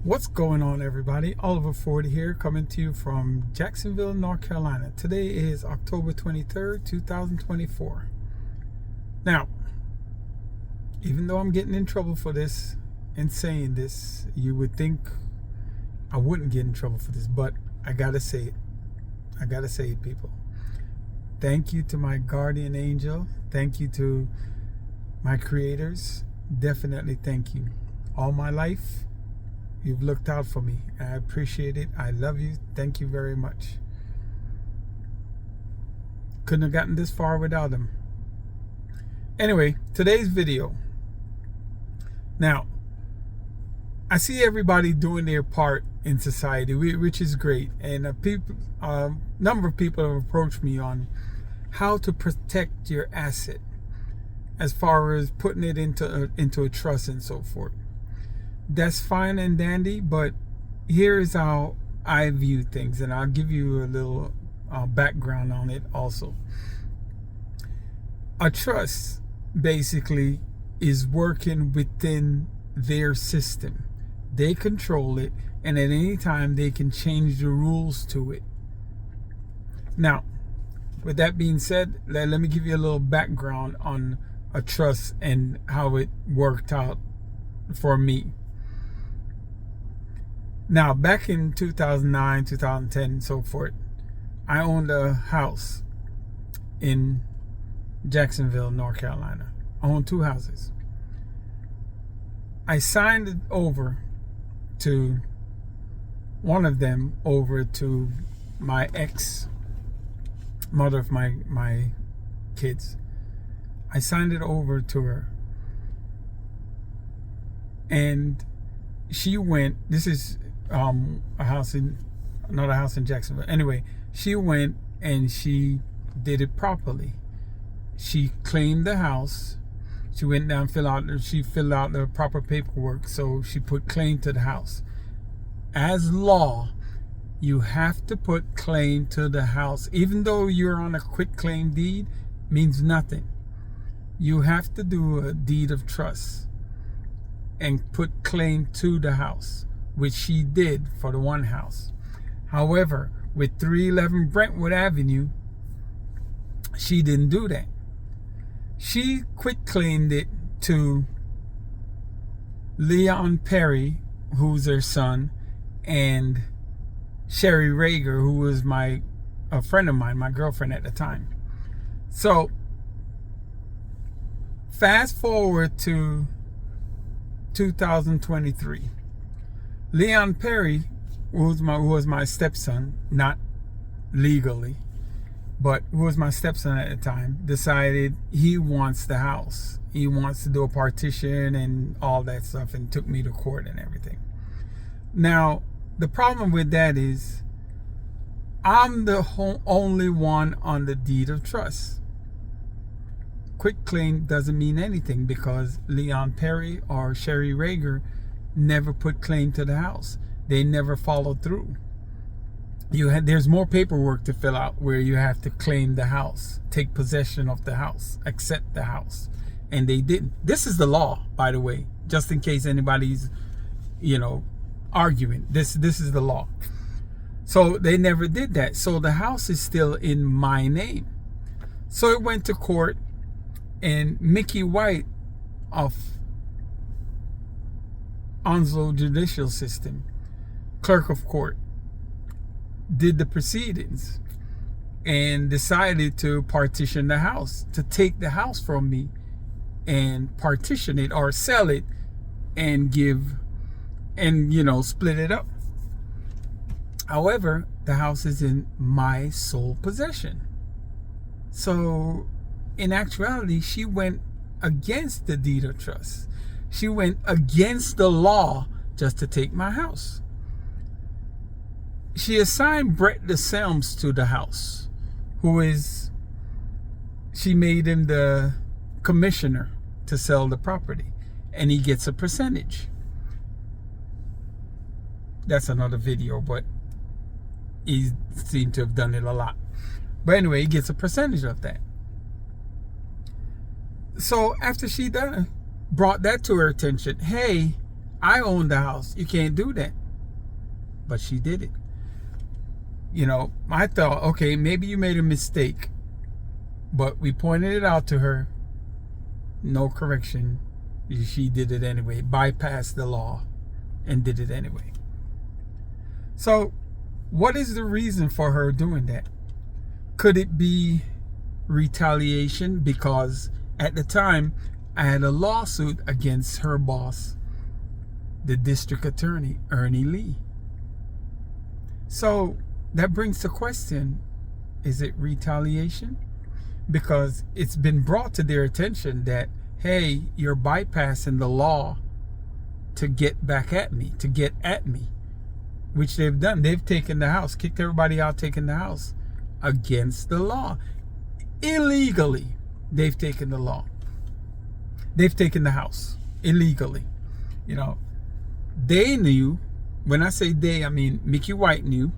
What's going on, everybody? Oliver Ford here, coming to you from Jacksonville, North Carolina. Today is October 23rd, 2024. Now, even though I'm getting in trouble for this and saying this, you would think I wouldn't get in trouble for this, but I gotta say it. I gotta say it, people. Thank you to my guardian angel. Thank you to my creators. Definitely thank you. All my life, you've looked out for me. I appreciate it. I love you. Thank you very much. Couldn't have gotten this far without them. Anyway, today's video. Now, I see everybody doing their part in society, which is great. And a number of people have approached me on how to protect your asset, as far as putting it into a trust and so forth. That's fine and dandy, but here's how I view things, and I'll give you a little background on it also. A trust basically is working within their system. They control it, and at any time they can change the rules to it. Now, with that being said, let me give you a little background on a trust and how it worked out for me. Now, back in 2009, 2010, and so forth, I owned a house in Jacksonville, North Carolina. I owned two houses. I signed it over to one of them over to my ex, mother of my kids. I signed it over to her. And she went, this is another house in Jacksonville. Anyway, she went and she did it properly. She claimed the house. She went down, filled out the proper paperwork. So she put claim to the house. As law, you have to put claim to the house. Even though you're on a quit claim deed, means nothing. You have to do a deed of trust and put claim to the house, which she did for the one house. However, with 311 Brentwood Avenue, she didn't do that. She quit claimed it to Leon Perry, who's her son, and Sherry Rager, who was a friend of mine, my girlfriend at the time. So, fast forward to 2023. Leon Perry, who was my stepson, not legally, but who was my stepson at the time, decided he wants the house. He wants to do a partition and all that stuff, and took me to court and everything. Now, the problem with that is I'm the only one on the deed of trust. Quit claim doesn't mean anything because Leon Perry or Sherry Rager never put claim to the house. They never followed through. There's more paperwork to fill out where you have to claim the house, take possession of the house, accept the house, and they didn't. This is the law, by the way, just in case anybody's, arguing. This is the law. So they never did that. So the house is still in my name. So it went to court. And Mickey White of Onslow Judicial System, clerk of court, did the proceedings and decided to partition the house, to take the house from me and partition it or sell it and split it up. However, the house is in my sole possession. So, in actuality, she went against the deed of trust. She went against the law just to take my house. She assigned Brett DeSelms to the house, she made him the commissioner to sell the property, and he gets a percentage. That's another video, but he seemed to have done it a lot. But anyway, he gets a percentage of that. So after she brought that to her attention, hey, I own the house. You can't do that. But she did it. I thought, okay, maybe you made a mistake. But we pointed it out to her. No correction. She did it anyway. Bypassed the law and did it anyway. So, what is the reason for her doing that? Could it be retaliation? Because at the time, I had a lawsuit against her boss, the district attorney, Ernie Lee. So, that brings the question, is it retaliation? Because it's been brought to their attention that, hey, you're bypassing the law to get back at me, which they've done. They've taken the house, kicked everybody out, taken the house against the law. Illegally, they've taken the law. They've taken the house illegally. They knew, when I say they, I mean Mickey White knew,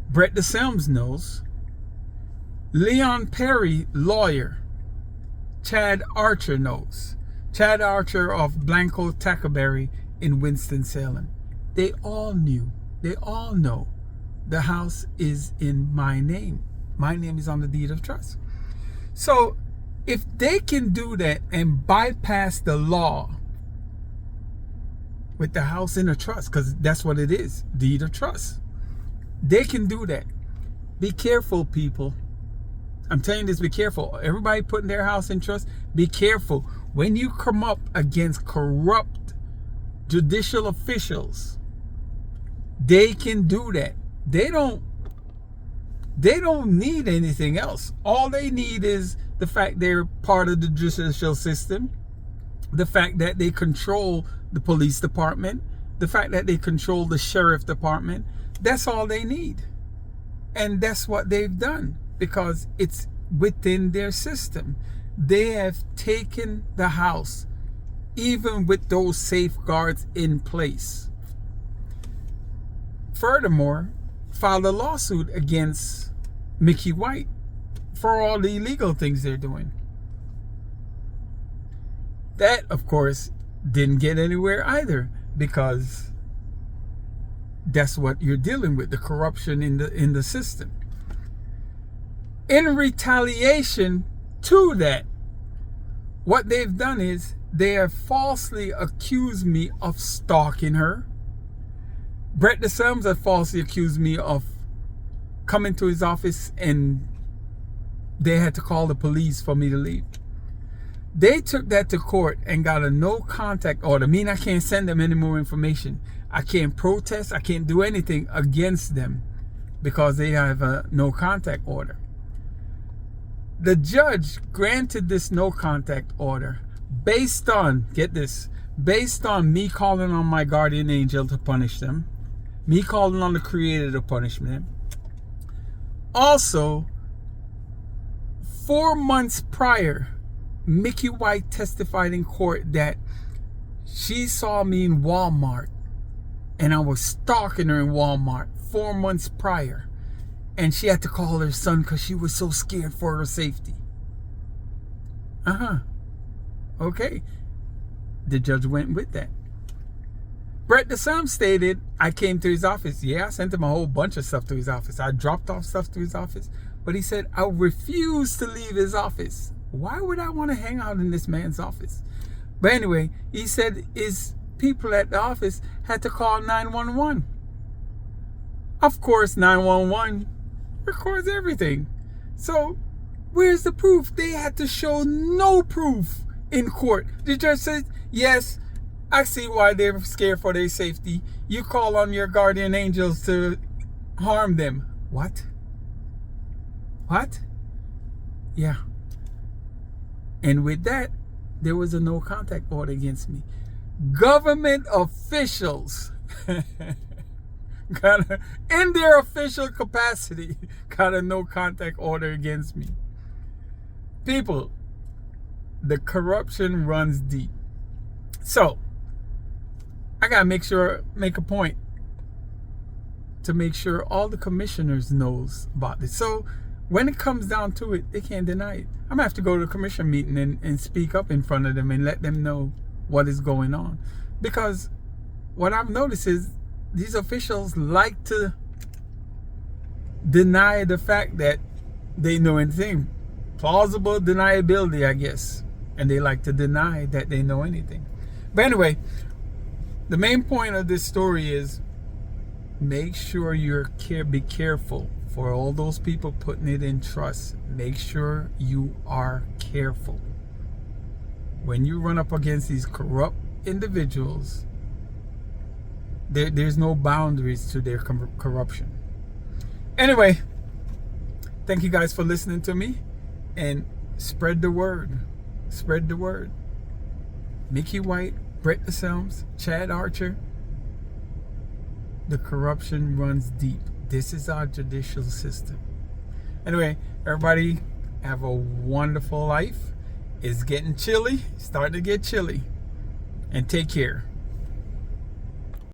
Brett DeSelms knows, Leon Perry, lawyer, Chad Archer knows. Chad Archer of Blanco Tackleberry in Winston-Salem. They all knew. They all know the house is in my name. My name is on the deed of trust. So if they can do that and bypass the law with the house in a trust, because that's what it is, deed of trust, they can do that. Be careful, people. I'm telling you this, be careful. Everybody putting their house in trust, be careful. When you come up against corrupt judicial officials, they can do that. They don't need anything else. All they need is the fact they're part of the judicial system, the fact that they control the police department, the fact that they control the sheriff department. That's all they need. And that's what they've done, because it's within their system. They have taken the house, even with those safeguards in place. Furthermore, filed a lawsuit against Mickey White for all the illegal things they're doing. That, of course, didn't get anywhere either, because that's what you're dealing with, the corruption in the system. In retaliation to that, what they've done is they have falsely accused me of stalking her. Brett DeSelms had falsely accused me of coming to his office and they had to call the police for me to leave. They took that to court and got a no contact order. Meaning I can't send them any more information. I can't protest. I can't do anything against them because they have a no contact order. The judge granted this no contact order based on, get this, based on me calling on my guardian angel to punish them, me calling on the Creator to punish them. Also, 4 months prior, Mickey White testified in court that she saw me in Walmart and I was stalking her in Walmart 4 months prior, and she had to call her son because she was so scared for her safety. Okay. The judge went with that. Brett DeSelms stated, I came to his office. Yeah, I sent him a whole bunch of stuff to his office. I dropped off stuff to his office. But he said, I refuse to leave his office. Why would I want to hang out in this man's office? But anyway, he said his people at the office had to call 911. Of course, 911 records everything. So, where's the proof? They had to show no proof in court. The judge said, yes, I see why they're scared for their safety. You call on your guardian angels to harm them. What? What? Yeah. And with that, there was a no contact order against me. Government officials in their official capacity got a no contact order against me. People, the corruption runs deep. So, I gotta make a point to make sure all the commissioners knows about this. So, when it comes down to it, they can't deny it. I'm gonna have to go to a commission meeting and speak up in front of them and let them know what is going on. Because what I've noticed is these officials like to deny the fact that they know anything. Plausible deniability, I guess. And they like to deny that they know anything. But anyway, the main point of this story is make sure be careful for all those people putting it in trust. Make sure you are careful. When you run up against these corrupt individuals, there's no boundaries to their corruption. Anyway, thank you guys for listening to me, and spread the word. Spread the word. Mickey White, Brett DeSelms, Chad Archer. The corruption runs deep. This is our judicial system. Anyway, everybody have a wonderful life. It's getting chilly, starting to get chilly. And take care.